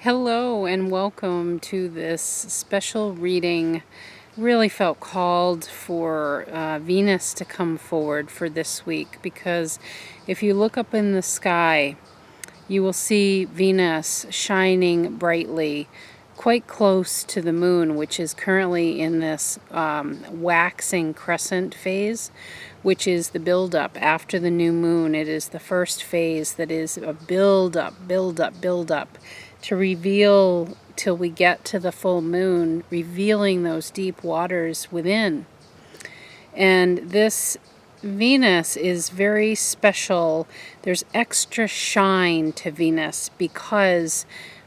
Hello and welcome to this special reading. Really felt called for Venus to come forward for this week, because if you look up in the sky, you will see Venus shining brightly quite close to the moon, which is currently in this waxing crescent phase, which is the build-up after the new moon. It is the first phase that is a build-up, build-up, build-up to reveal till we get to the full moon, revealing those deep waters within. And this Venus is very special. There's extra shine to Venus because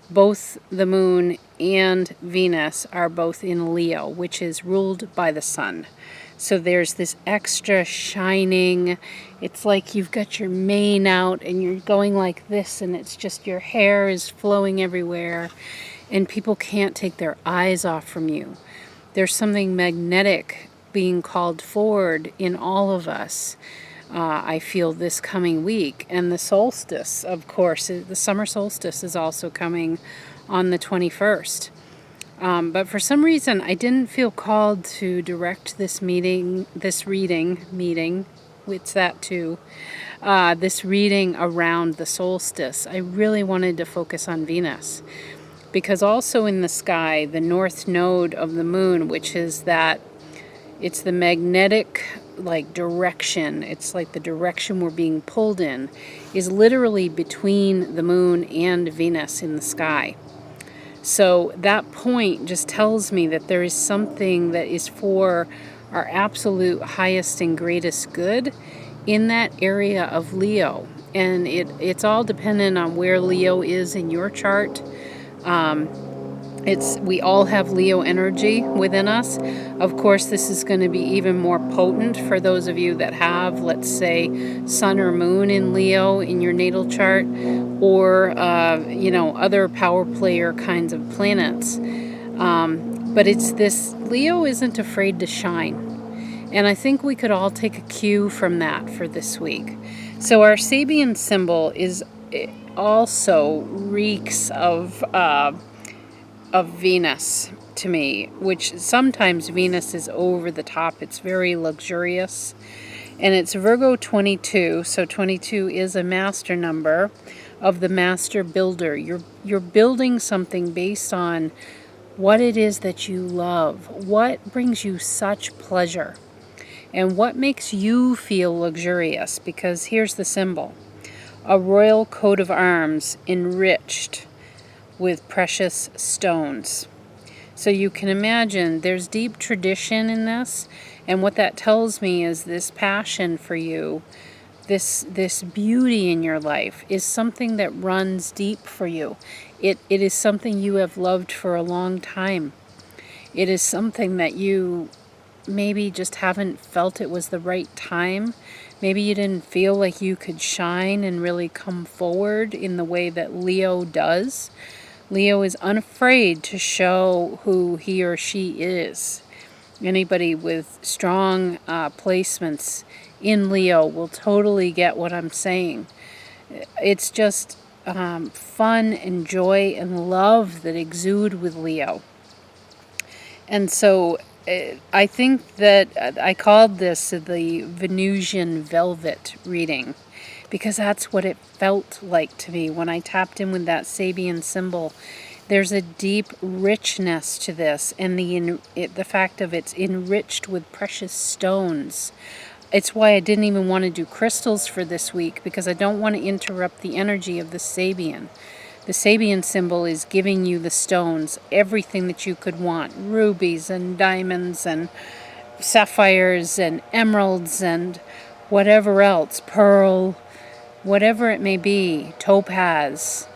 both the moon and Venus are both in Leo, which is ruled by the sun. So there's this extra shining. It's like you've got your mane out and you're going like this, and it's just your hair is flowing everywhere and people can't take their eyes off from you. There's something magnetic being called forward in all of us. I feel this coming week. And the solstice, of course, the summer solstice is also coming on the 21st. But for some reason, I didn't feel called to direct this reading, it's that too, this reading around the solstice. I really wanted to focus on Venus, because also in the sky, the north node of the moon, which is that, it's the magnetic direction, it's like the direction we're being pulled in, is literally between the moon and Venus in the sky. So that point just tells me that there is something that is for our absolute highest and greatest good in that area of Leo. And it's all dependent on where Leo is in your chart. We all have Leo energy within us. Of course, this is going to be even more potent for those of you that have, let's say, sun or moon in Leo in your natal chart, or other power player kinds of planets. But it's this, Leo isn't afraid to shine. And I think we could all take a cue from that for this week. So our Sabian symbol is also reeks of Venus to me, which sometimes Venus is over the top. It's very luxurious. And it's Virgo 22. So 22 is a master number of the master builder. You're building something based on what it is that you love, what brings you such pleasure, and what makes you feel luxurious. Because here's the symbol: a royal coat of arms enriched with precious stones. So you can imagine there's deep tradition in this, and what that tells me is this passion for you, this beauty in your life is something that runs deep for you. It is something you have loved for a long time. It is something that you maybe just haven't felt it was the right time. Maybe you didn't feel like you could shine and really come forward in the way that Leo does. Leo is unafraid to show who he or she is. Anybody with strong placements in Leo will totally get what I'm saying. It's just fun and joy and love that exude with Leo. And so I think that I called this the Venusian velvet reading, because that's what it felt like to me when I tapped in with that Sabian symbol. There's a deep richness to this, and the fact of it's enriched with precious stones. It's why I didn't even want to do crystals for this week, because I don't want to interrupt the energy of the Sabian. The Sabian symbol is giving you the stones, everything that you could want: rubies and diamonds and sapphires and emeralds and whatever else, pearl, whatever it may be, topaz.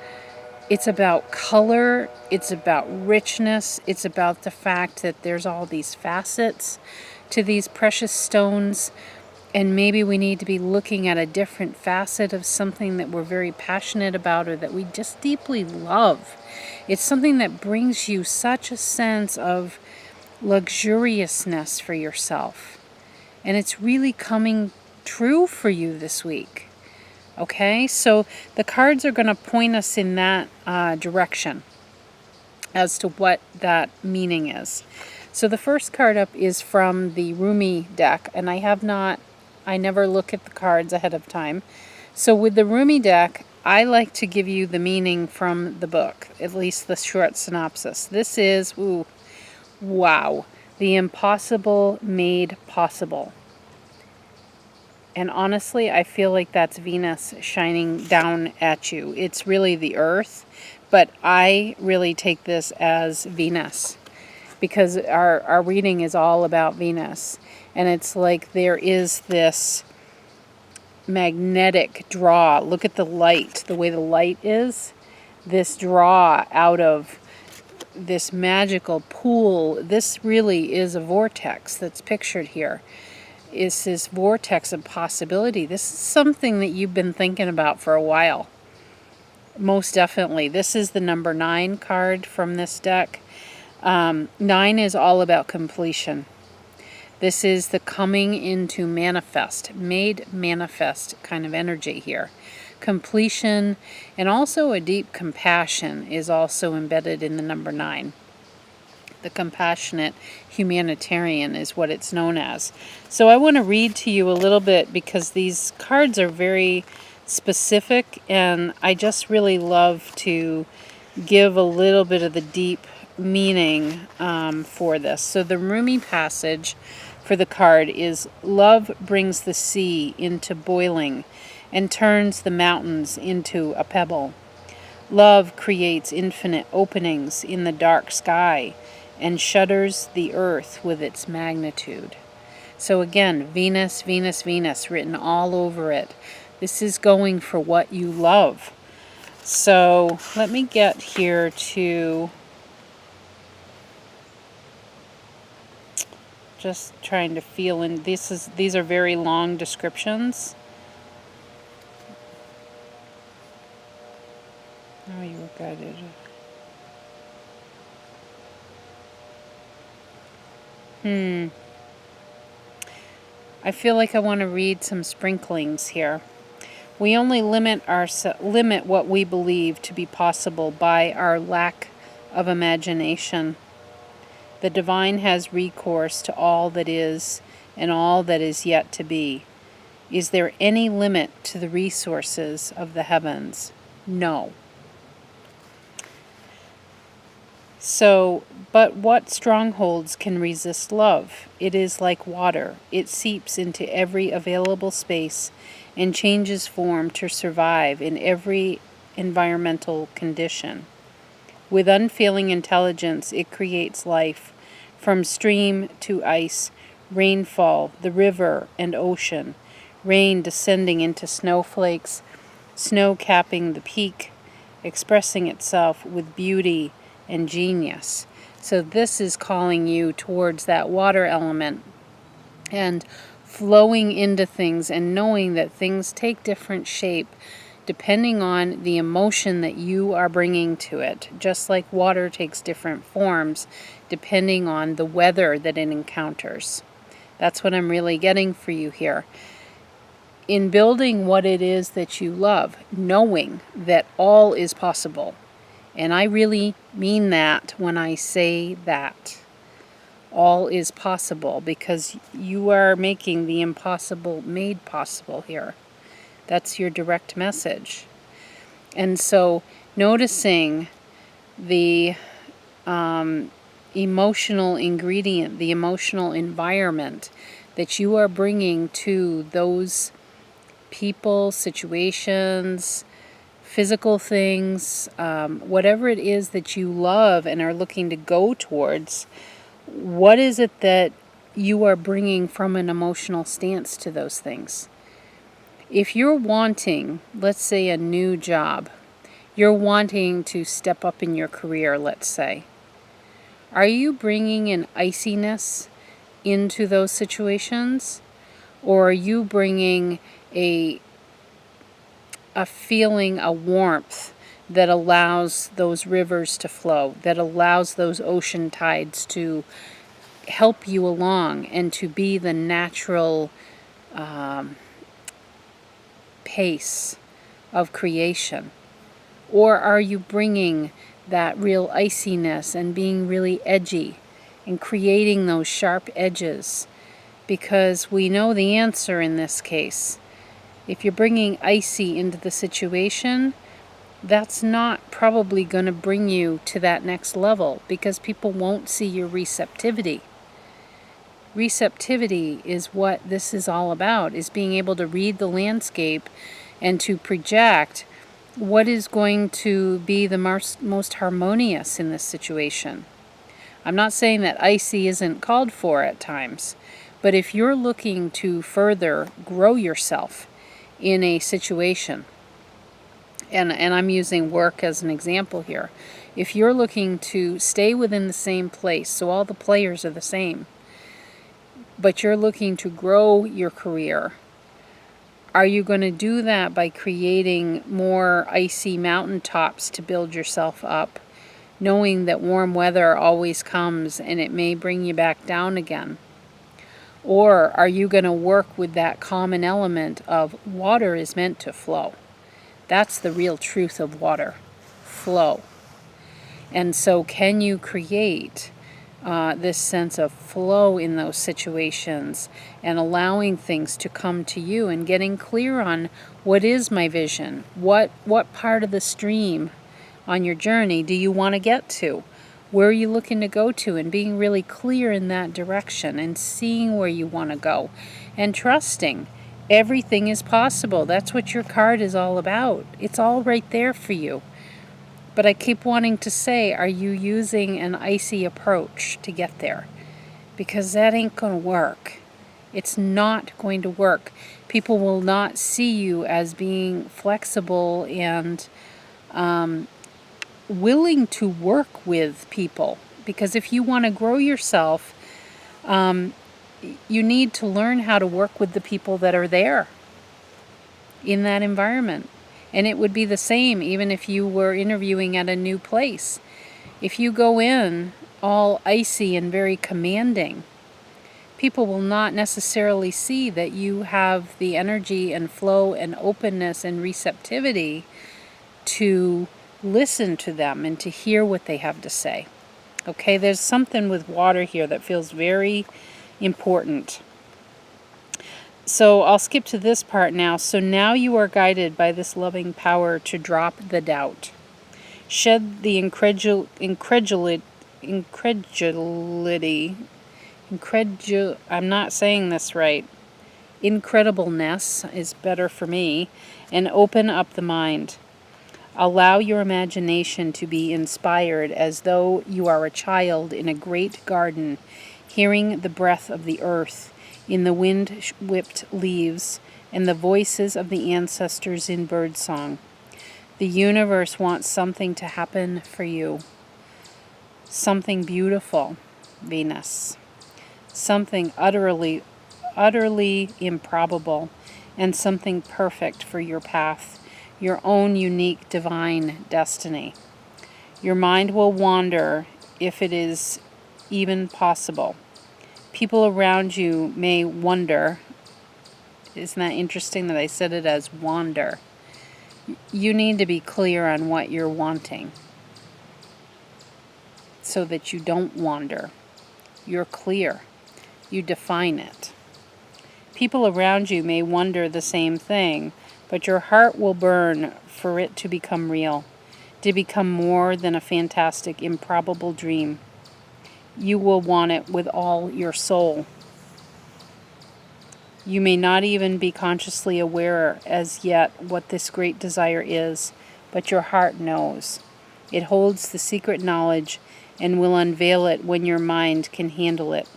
It's about color, it's about richness, it's about the fact that there's all these facets to these precious stones, and maybe we need to be looking at a different facet of something that we're very passionate about or that we just deeply love. It's something that brings you such a sense of luxuriousness for yourself, and it's really coming true for you this week. Okay, so the cards are going to point us in that direction. as to what that meaning is. So the first card up is from the Rumi deck, and I never look at the cards ahead of time. So with the Rumi deck, I like to give you the meaning from the book, at least the short synopsis. This is, wow, the impossible made possible. And honestly, I feel like that's Venus shining down at you. It's really the Earth, but I really take this as Venus because our reading is all about Venus. And it's like there is this magnetic draw. Look at the light, the way the light is. This draw out of this magical pool. This really is a vortex that's pictured here. Is this vortex of possibility. This is something that you've been thinking about for a while. Most definitely. This is the number 9 card from this deck. 9 is all about completion. This is the coming into manifest, made manifest kind of energy here. Completion and also a deep compassion is also embedded in the number 9. The compassionate humanitarian is what it's known as. So I want to read to you a little bit because these cards are very specific, and I just really love to give a little bit of the deep meaning for this. So the Rumi passage for the card is, love brings the sea into boiling and turns the mountains into a pebble. Love creates infinite openings in the dark sky and shudders the earth with its magnitude. So again, Venus, Venus, Venus written all over it. This is going for what you love. So let me get here to just trying to feel in. These are very long descriptions. Oh, you were guided. I feel like I want to read some sprinklings here. We only limit what we believe to be possible by our lack of imagination. The divine has recourse to all that is and all that is yet to be. Is there any limit to the resources of the heavens? No. So, but what strongholds can resist love? It is like water. It seeps into every available space and changes form to survive in every environmental condition. With unfailing intelligence, it creates life, from stream to ice, rainfall, the river and ocean, rain descending into snowflakes, snow capping the peak, expressing itself with beauty and genius. So this is calling you towards that water element and flowing into things and knowing that things take different shape depending on the emotion that you are bringing to it. Just like water takes different forms depending on the weather that it encounters. That's what I'm really getting for you here. In building what it is that you love, knowing that all is possible. And I really mean that when I say that. All is possible because you are making the impossible made possible here. That's your direct message. And so noticing the emotional ingredient, the emotional environment that you are bringing to those people, situations, physical things, whatever it is that you love and are looking to go towards, what is it that you are bringing from an emotional stance to those things? If you're wanting, let's say, a new job, you're wanting to step up in your career, let's say, are you bringing an iciness into those situations? Or are you bringing a feeling, a warmth that allows those rivers to flow, that allows those ocean tides to help you along and to be the natural pace of creation? Or are you bringing that real iciness and being really edgy and creating those sharp edges, because we know the answer in this case. If you're bringing icy into the situation, that's not probably going to bring you to that next level, because people won't see your receptivity. Receptivity is what this is all about, is being able to read the landscape and to project what is going to be the most harmonious in this situation. I'm not saying that icy isn't called for at times, but if you're looking to further grow yourself in a situation, and I'm using work as an example here, if you're looking to stay within the same place, so all the players are the same, but you're looking to grow your career, are you going to do that by creating more icy mountaintops to build yourself up, knowing that warm weather always comes and it may bring you back down again? Or are you going to work with that common element of water is meant to flow? That's the real truth of water, flow. And so can you create this sense of flow in those situations and allowing things to come to you and getting clear on what is my vision? What part of the stream on your journey do you want to get to? Where are you looking to go to? And being really clear in that direction and seeing where you want to go and trusting everything is possible. That's what your card is all about. It's all right there for you. But I keep wanting to say, are you using an icy approach to get there? Because that ain't going to work. It's not going to work. People will not see you as being flexible and willing to work with people. Because if you want to grow yourself, you need to learn how to work with the people that are there in that environment. And it would be the same even if you were interviewing at a new place. If you go in all icy and very commanding, people will not necessarily see that you have the energy and flow and openness and receptivity to listen to them and to hear what they have to say. Okay, there's something with water here that feels very important. So I'll skip to this part now. So now you are guided by this loving power to drop the doubt. Shed the I'm not saying this right. Incredibleness is better for me. And open up the mind. Allow your imagination to be inspired as though you are a child in a great garden, hearing the breath of the earth in the wind-whipped leaves and the voices of the ancestors in birdsong. The universe wants something to happen for you. Something beautiful, Venus. Something utterly improbable, and something perfect for your path, your own unique divine destiny. Your mind will wander if it is even possible. People around you may wonder. Isn't that interesting that I said it as wander? You need to be clear on what you're wanting so that you don't wander. You're clear. You define it. People around you may wonder the same thing, but your heart will burn for it to become real, to become more than a fantastic, improbable dream. You will want it with all your soul. You may not even be consciously aware as yet what this great desire is, but your heart knows. It holds the secret knowledge and will unveil it when your mind can handle it.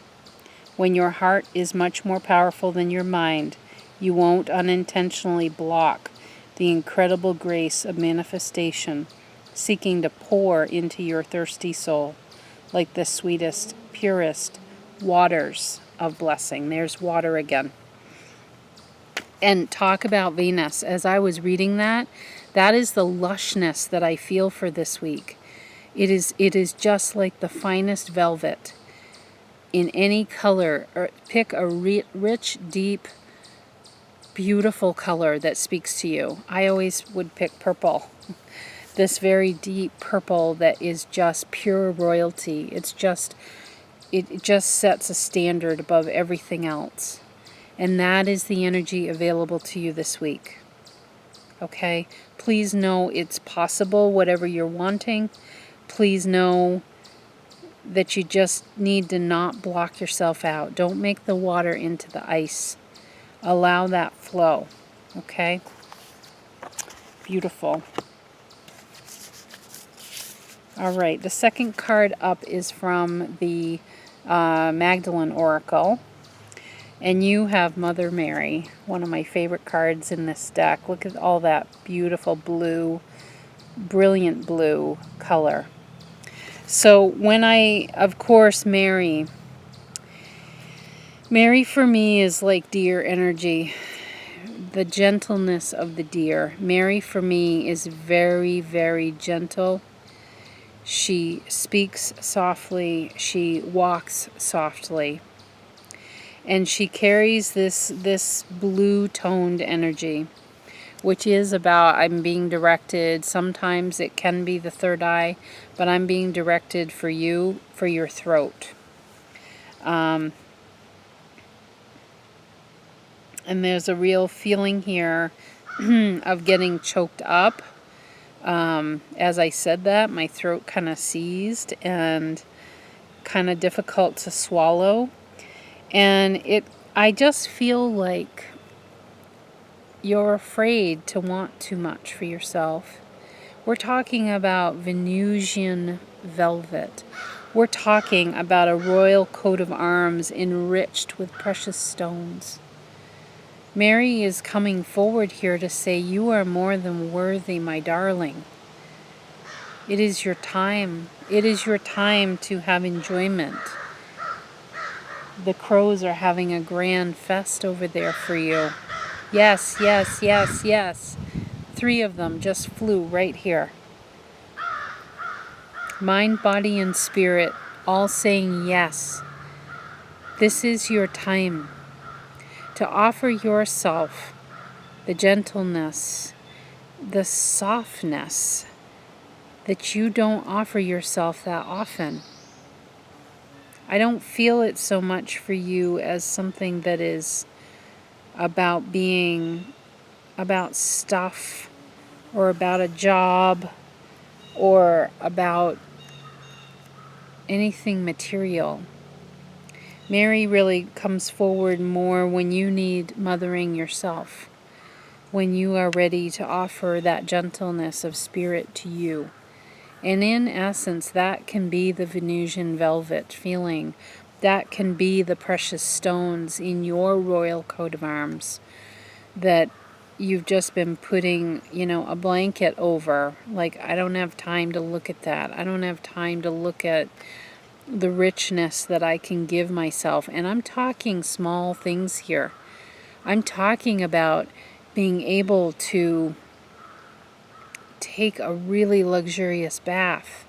When your heart is much more powerful than your mind, you won't unintentionally block the incredible grace of manifestation, seeking to pour into your thirsty soul like the sweetest, purest waters of blessing. There's water again. And talk about Venus. As I was reading that, that is the lushness that I feel for this week. It is just like the finest velvet in any color. Or pick a rich, deep, beautiful color that speaks to you. I always would pick purple this very deep purple that is just pure royalty. It just sets a standard above everything else. And that is the energy available to you this week. Okay? Please know it's possible, whatever you're wanting. Please know that you just need to not block yourself out. Don't make the water into the ice. Allow that flow. Okay? Beautiful. All right, the second card up is from the Magdalene Oracle. And you have Mother Mary, one of my favorite cards in this deck. Look at all that beautiful blue, brilliant blue color. So when of course, Mary for me is like deer energy. The gentleness of the deer. Mary for me is very, very gentle. She speaks softly. She walks softly. And she carries this blue-toned energy, which is about I'm being directed. Sometimes it can be the third eye, but I'm being directed for you, for your throat. And there's a real feeling here of getting choked up. As I said that, my throat kind of seized and kind of difficult to swallow. And I just feel like you're afraid to want too much for yourself. We're talking about Venusian velvet. We're talking about a royal coat of arms enriched with precious stones. Mary is coming forward here to say, you are more than worthy, my darling. It is your time. It is your time to have enjoyment. The crows are having a grand fest over there for you. Yes, yes, yes, yes. 3 of them just flew right here. Mind, body, and spirit all saying yes. This is your time to offer yourself the gentleness, the softness that you don't offer yourself that often. I don't feel it so much for you as something that is about being about stuff or about a job or about anything material. Mary really comes forward more when you need mothering yourself, when you are ready to offer that gentleness of spirit to you. And in essence, that can be the Venusian velvet feeling. That can be the precious stones in your royal coat of arms that you've just been putting, a blanket over. Like, I don't have time to look at that. I don't have time to look at the richness that I can give myself. And I'm talking small things here. I'm talking about being able to take a really luxurious bath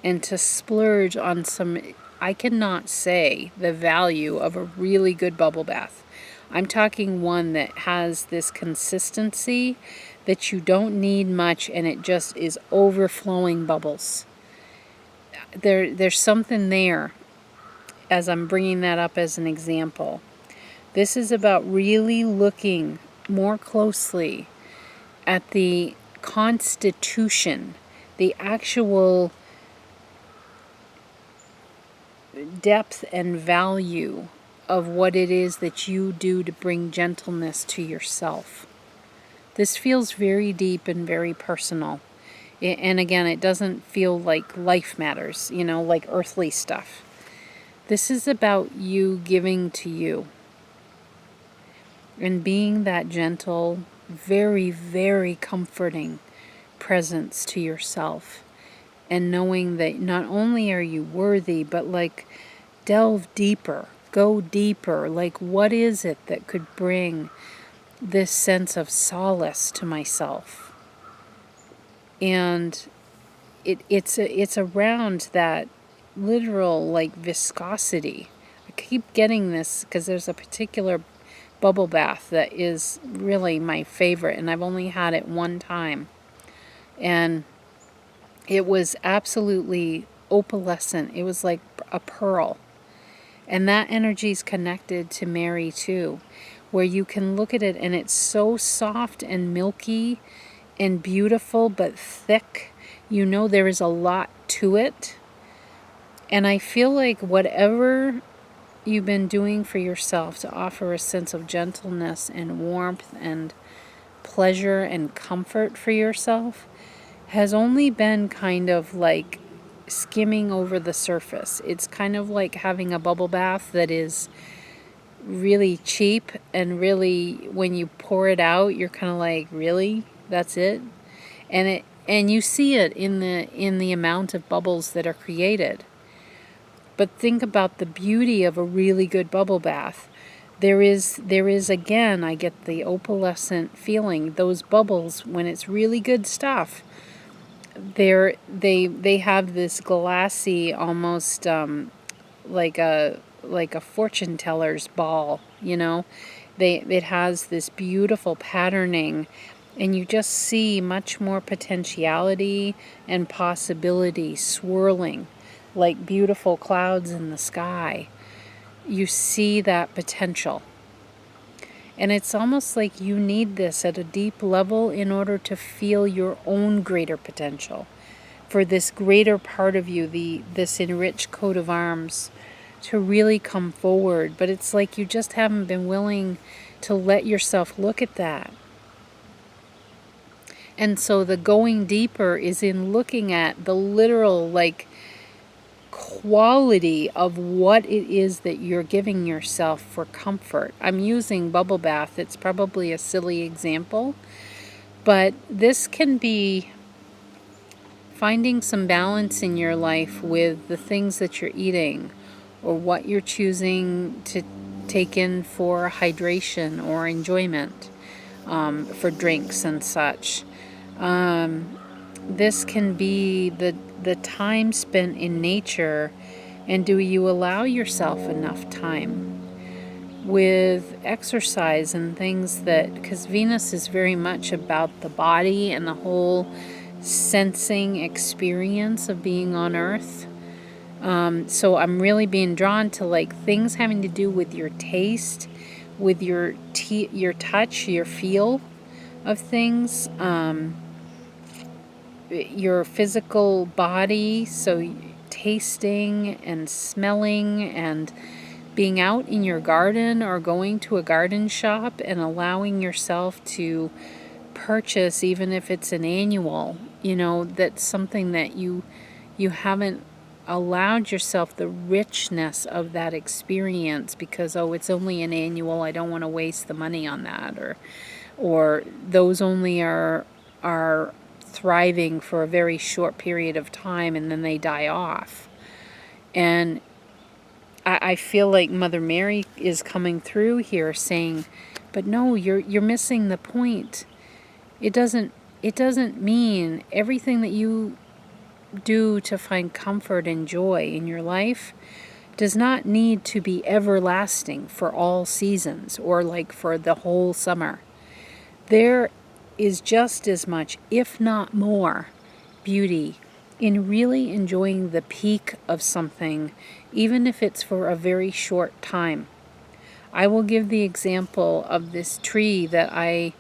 and to splurge on some, I cannot say the value of a really good bubble bath. I'm talking one that has this consistency that you don't need much and it just is overflowing bubbles. There's something there as I'm bringing that up as an example. This is about really looking more closely at the constitution, the actual depth and value of what it is that you do to bring gentleness to yourself. This feels very deep and very personal. And again, it doesn't feel like life matters, like earthly stuff. This is about you giving to you and being that gentle, very, very comforting presence to yourself. And knowing that not only are you worthy, but delve deeper, go deeper. What is it that could bring this sense of solace to myself? And it's around that literal viscosity. I keep getting this because there's a particular bubble bath that is really my favorite, and I've only had it one time. And It was absolutely opalescent. It was like a pearl. And that energy is connected to Mary too, where you can look at it and it's so soft and milky and beautiful but thick. You know there is a lot to it. And I feel like whatever you've been doing for yourself to offer a sense of gentleness and warmth and pleasure and comfort for yourself has only been kind of like skimming over the surface. It's kind of like having a bubble bath that is really cheap, and really when you pour it out you're kind of like, really, that's it? And you see it in the amount of bubbles that are created. But think about the beauty of a really good bubble bath. There is again, I get the opalescent feeling. Those bubbles, when it's really good stuff, they have this glassy, almost like a fortune teller's ball. It has this beautiful patterning, and you just see much more potentiality and possibility swirling like beautiful clouds in the sky. You see that potential. And it's almost like you need this at a deep level in order to feel your own greater potential, for this greater part of you, this enriched coat of arms, to really come forward. But it's like you just haven't been willing to let yourself look at that. And so the going deeper is in looking at the literal, like, quality of what it is that you're giving yourself for comfort. I'm using bubble bath. It's probably a silly example, but this can be finding some balance in your life with the things that you're eating, or what you're choosing to take in for hydration or enjoyment, for drinks and such. This can be the time spent in nature, and do you allow yourself enough time with exercise and things because Venus is very much about the body and the whole sensing experience of being on Earth. So I'm really being drawn to like things having to do with your taste, with your touch, your feel of things, your physical body, so tasting and smelling and being out in your garden or going to a garden shop and allowing yourself to purchase, even if it's an annual, that's something that you haven't allowed yourself the richness of that experience because, it's only an annual, I don't want to waste the money on that, or those only are thriving for a very short period of time and then they die off. And I feel like Mother Mary is coming through here saying, but no, you're missing the point. It doesn't mean everything that you do to find comfort and joy in your life does not need to be everlasting for all seasons or like for the whole summer. There is just as much, if not more, beauty in really enjoying the peak of something, even if it's for a very short time. I will give the example of this tree that I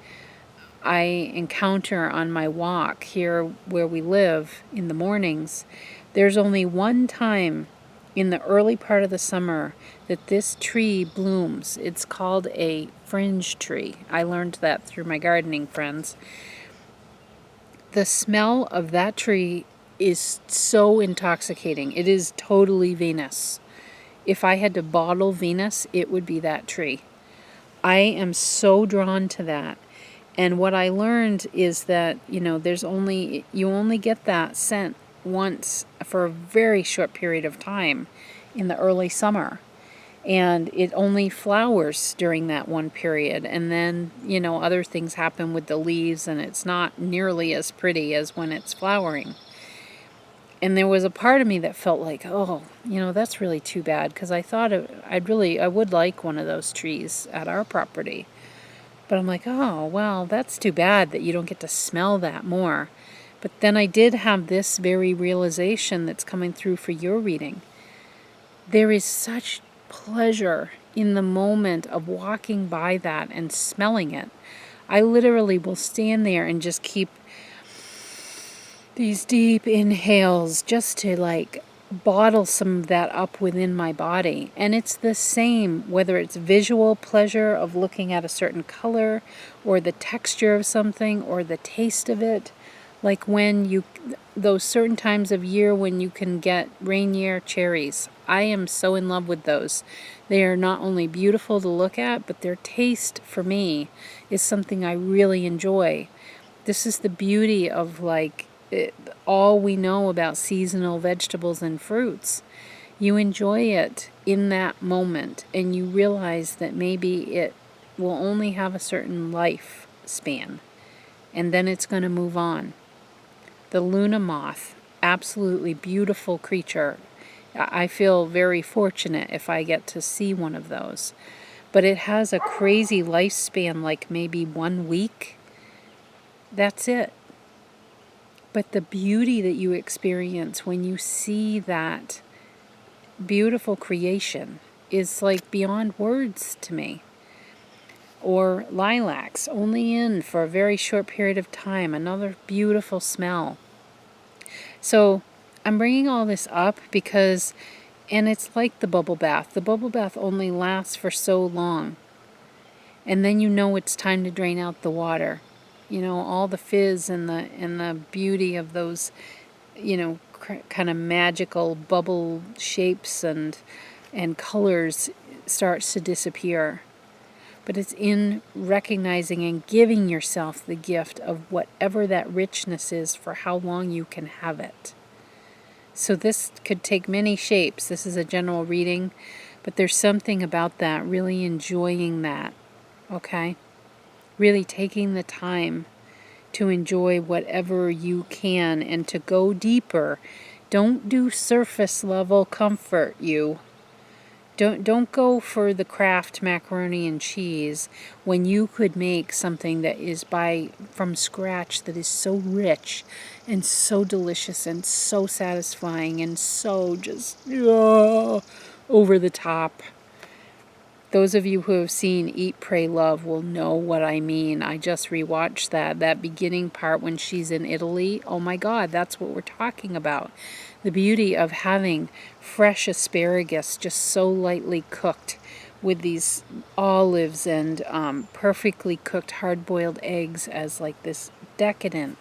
encounter on my walk here where we live in the mornings. There's only one time in the early part of the summer that this tree blooms. It's called a fringe tree. I learned that through my gardening friends. The smell of that tree is so intoxicating. It is totally Venus. If I had to bottle Venus, it would be that tree. I am so drawn to that. And what I learned is that, you only get that scent once for a very short period of time in the early summer. And it only flowers during that one period. And then, other things happen with the leaves and it's not nearly as pretty as when it's flowering. And there was a part of me that felt like, that's really too bad, because I thought I would like one of those trees at our property. But I'm like, well, that's too bad that you don't get to smell that more. But then I did have this very realization that's coming through for your reading. There is such pleasure in the moment of walking by that and smelling it. I literally will stand there and just keep these deep inhales just to like bottle some of that up within my body. And it's the same whether it's visual pleasure of looking at a certain color or the texture of something or the taste of it. Like when you, those certain times of year when you can get Rainier cherries. I am so in love with those. They are not only beautiful to look at, but their taste for me is something I really enjoy. This is the beauty of like all we know about seasonal vegetables and fruits. You enjoy it in that moment and you realize that maybe it will only have a certain life span and then it's going to move on. The Luna moth, absolutely beautiful creature. I feel very fortunate if I get to see one of those. But it has a crazy lifespan, like maybe 1 week. That's it. But the beauty that you experience when you see that beautiful creation is like beyond words to me. Or lilacs, only in for a very short period of time, another beautiful smell. So I'm bringing all this up because, and it's like the bubble bath. The bubble bath only lasts for so long. And then you know it's time to drain out the water. You know, all the fizz and the beauty of those, you know, kind of magical bubble shapes and colors starts to disappear. But it's in recognizing and giving yourself the gift of whatever that richness is for how long you can have it. So this could take many shapes. This is a general reading, but there's something about that, really enjoying that, okay? Really taking the time to enjoy whatever you can and to go deeper. Don't do surface level comfort, you. Don't go for the Kraft macaroni and cheese when you could make something that is from scratch that is so rich and so delicious and so satisfying and so just over the top. Those of you who have seen Eat, Pray, Love will know what I mean. I just rewatched that beginning part when she's in Italy. Oh my God, that's what we're talking about. The beauty of having fresh asparagus just so lightly cooked with these olives and perfectly cooked hard-boiled eggs as like this decadent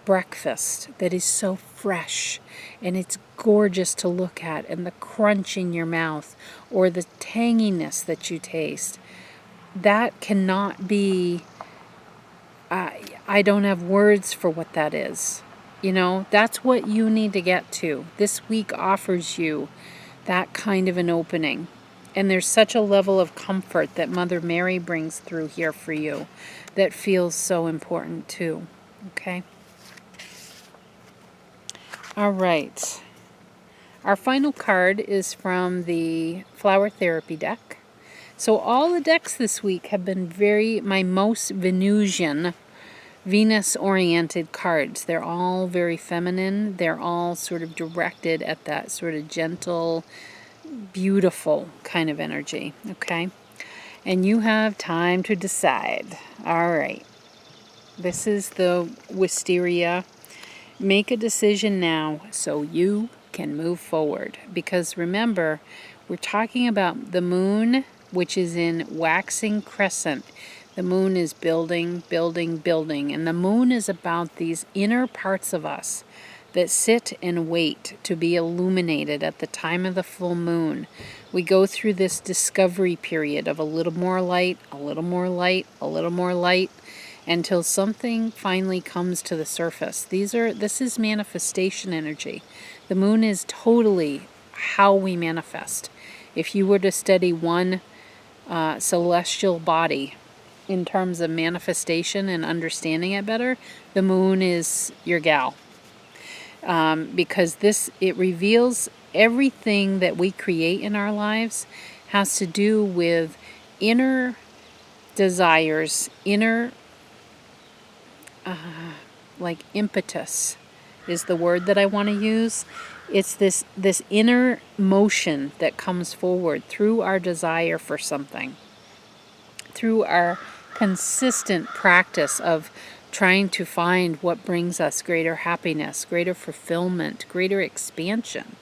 breakfast that is so fresh and it's gorgeous to look at, and the crunch in your mouth or the tanginess that you taste, that cannot be, I don't have words for what that is. You know, that's what you need to get to. This week offers you that kind of an opening. And there's such a level of comfort that Mother Mary brings through here for you that feels so important too. Okay? All right. Our final card is from the Flower Therapy deck. So all the decks this week have been my most Venusian, Venus-oriented cards. They're all very feminine. They're all sort of directed at that sort of gentle, beautiful kind of energy, okay? And you have time to decide. All right. This is the wisteria. Make a decision now so you can move forward. Because remember, we're talking about the moon, which is in waxing crescent. The moon is building, building, building. And the moon is about these inner parts of us that sit and wait to be illuminated at the time of the full moon. We go through this discovery period of a little more light, a little more light, a little more light, until something finally comes to the surface. This is manifestation energy. The moon is totally how we manifest. If you were to study one celestial body in terms of manifestation and understanding it better, the moon is your gal. Because it reveals everything that we create in our lives has to do with inner desires, inner like impetus is the word that I want to use. It's this inner motion that comes forward through our desire for something, through our consistent practice of trying to find what brings us greater happiness, greater fulfillment, greater expansion.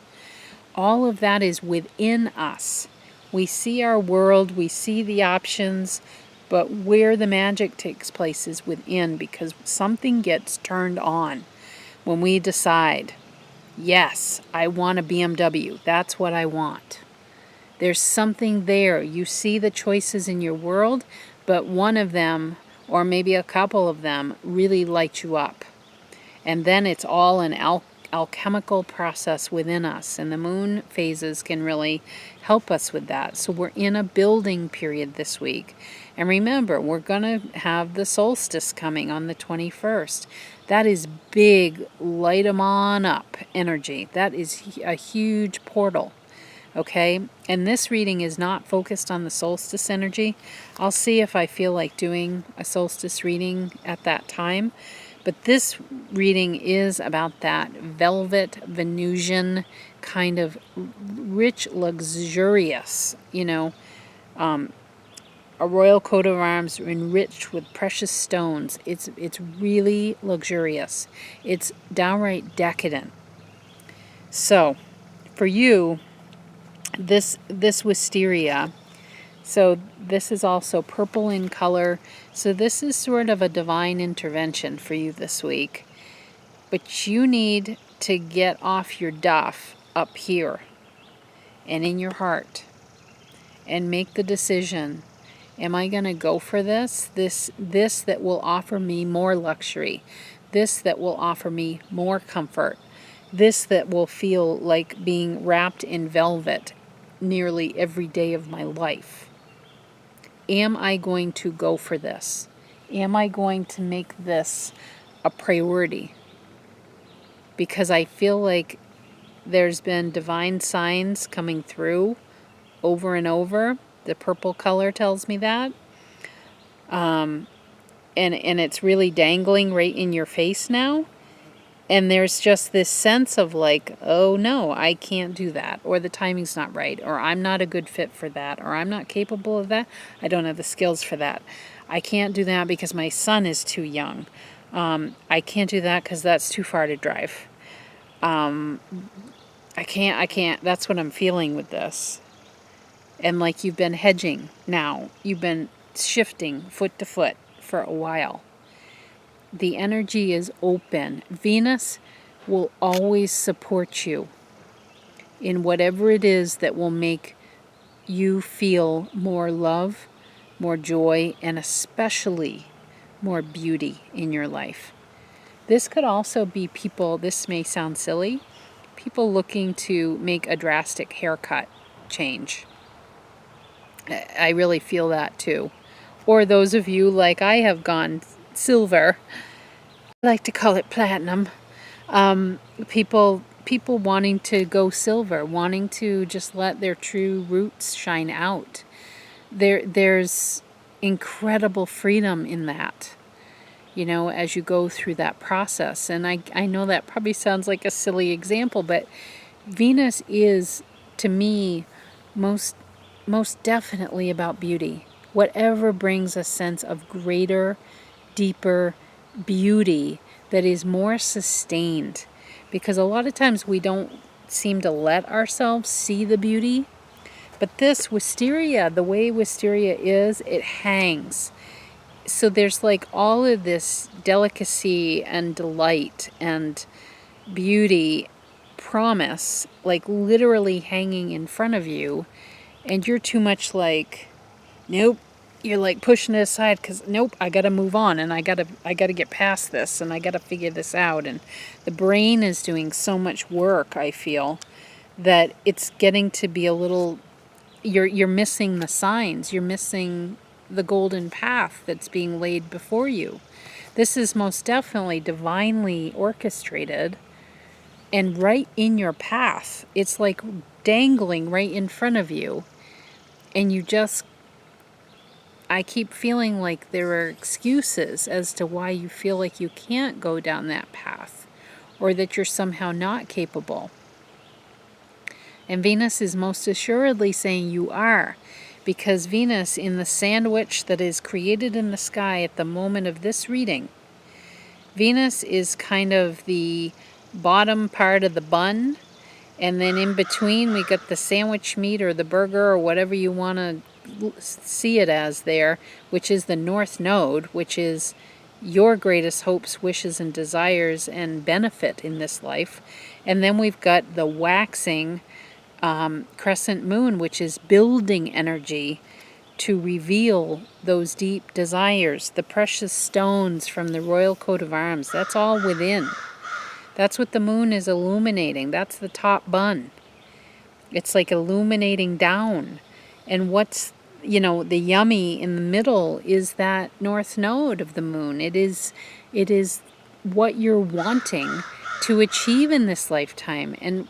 All of that is within us. We see our world, we see the options, but where the magic takes place is within, because something gets turned on when we decide, yes, I want a BMW. That's what I want. There's something there. You see the choices in your world, but one of them, or maybe a couple of them, really light you up. And then it's all an alchemical process within us, and the moon phases can really help us with that. So we're in a building period this week. And remember, we're going to have the solstice coming on the 21st. That is big, light 'em on up energy. That is a huge portal. Okay, and this reading is not focused on the solstice energy. I'll see if I feel like doing a solstice reading at that time. But this reading is about that velvet Venusian kind of rich, luxurious, a royal coat of arms enriched with precious stones. It's really luxurious. It's downright decadent. So, for you, this wisteria, so this is also purple in color. So this is sort of a divine intervention for you this week. But you need to get off your duff up here and in your heart and make the decision. Am I going to go for this that will offer me more luxury, this that will offer me more comfort, this that will feel like being wrapped in velvet nearly every day of my life? Am I going to go for this? Am I going to make this a priority? Because I feel like there's been divine signs coming through over and over. The purple color tells me that. And it's really dangling right in your face now. And there's just this sense of like, oh no, I can't do that, or the timing's not right, or I'm not a good fit for that, or I'm not capable of that. I don't have the skills for that. I can't do that because my son is too young. I can't do that because that's too far to drive. I can't. That's what I'm feeling with this. And like you've been hedging now. You've been shifting foot to foot for a while. The energy is open. Venus will always support you in whatever it is that will make you feel more love, more joy, and especially more beauty in your life. This could also be people, this may sound silly, people looking to make a drastic haircut change. I really feel that too. Or those of you like I have gone silver, I like to call it platinum. People wanting to go silver, wanting to just let their true roots shine out. There's incredible freedom in that, as you go through that process. And I know that probably sounds like a silly example, but Venus is, to me, most definitely about beauty. Whatever brings a sense of greater, deeper beauty that is more sustained. Because a lot of times we don't seem to let ourselves see the beauty. But this wisteria, the way wisteria is, it hangs. So there's like all of this delicacy and delight and beauty, promise, like literally hanging in front of you. And you're too much like, nope. You're like pushing it aside because nope, I gotta move on, and I gotta get past this, and I gotta figure this out. And the brain is doing so much work, I feel, that it's getting to be a little, you're missing the signs, you're missing the golden path that's being laid before you. This is most definitely divinely orchestrated and right in your path. It's like dangling right in front of you, and you just I keep feeling like there are excuses as to why you feel like you can't go down that path, or that you're somehow not capable. And Venus is most assuredly saying you are, because Venus, in the sandwich that is created in the sky at the moment of this reading, Venus is kind of the bottom part of the bun, and then in between we got the sandwich meat or the burger or whatever you want to see it as there, which is the North Node, which is your greatest hopes, wishes, and desires and benefit in this life. And then we've got the waxing crescent moon, which is building energy to reveal those deep desires, the precious stones from the royal coat of arms. That's all within. That's what the moon is illuminating. That's the top bun. It's like illuminating down. And what's, the yummy in the middle is that North Node of the moon. It is what you're wanting to achieve in this lifetime. And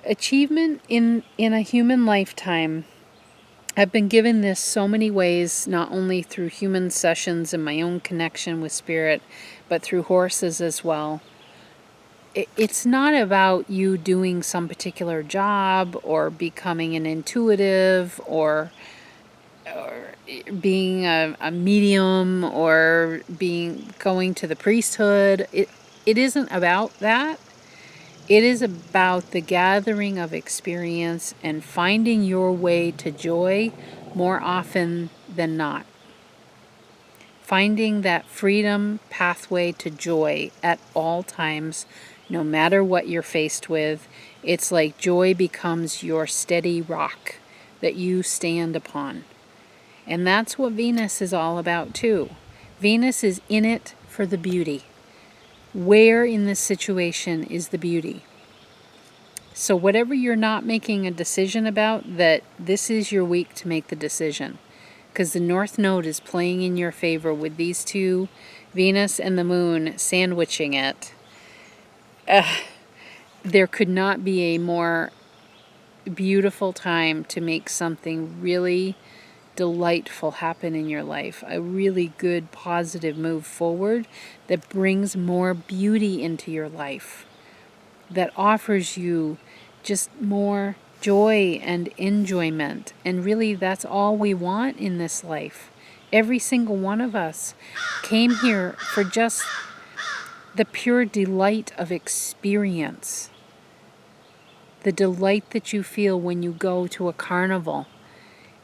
achievement in a human lifetime, I've been given this so many ways, not only through human sessions and my own connection with spirit, but through horses as well. It's not about you doing some particular job or becoming an intuitive or being a medium or going to the priesthood. It isn't about that. It is about the gathering of experience and finding your way to joy more often than not. Finding that freedom pathway to joy at all times, no matter what you're faced with. It's like joy becomes your steady rock that you stand upon. And that's what Venus is all about too. Venus is in it for the beauty. Where in this situation is the beauty? So whatever you're not making a decision about, that this is your week to make the decision. Because the North Node is playing in your favor with these two, Venus and the moon, sandwiching it. There could not be a more beautiful time to make something really delightful happen in your life. A really good, positive move forward that brings more beauty into your life. That offers you just more joy and enjoyment. And really, that's all we want in this life. Every single one of us came here for just the pure delight of experience. The delight that you feel when you go to a carnival.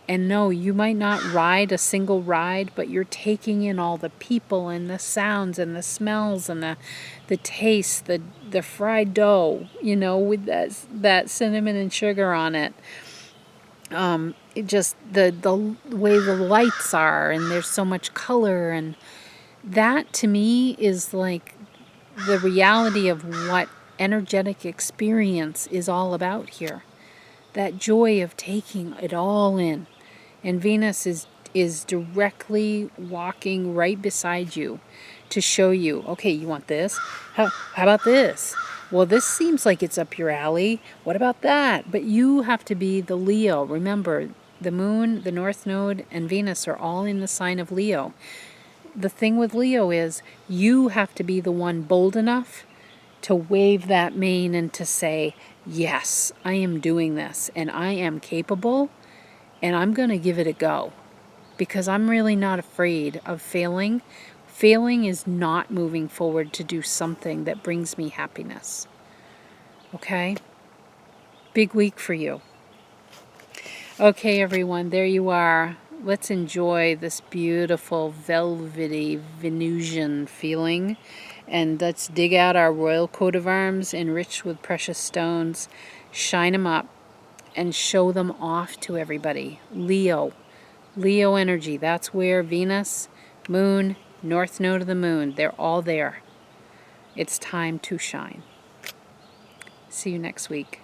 And no, you might not ride a single ride, but you're taking in all the people and the sounds and the smells and the taste, the fried dough, with that cinnamon and sugar on it. It just the way the lights are, and there's so much color, and that to me is like the reality of what energetic experience is all about here. That joy of taking it all in. And Venus is directly walking right beside you to show you, okay, you want this? How about this? Well, this seems like it's up your alley. What about that? But you have to be the Leo. Remember, the moon, the North Node, and Venus are all in the sign of Leo. The thing with Leo is you have to be the one bold enough to wave that mane and to say, yes, I am doing this, and I am capable, and I'm going to give it a go, because I'm really not afraid of failing. Failing is not moving forward to do something that brings me happiness. Okay? Big week for you. Okay, everyone, there you are. Let's enjoy this beautiful, velvety, Venusian feeling. And let's dig out our royal coat of arms, enriched with precious stones, shine them up, and show them off to everybody. Leo energy, that's where Venus, moon, North Node of the moon, they're all there. It's time to shine. See you next week.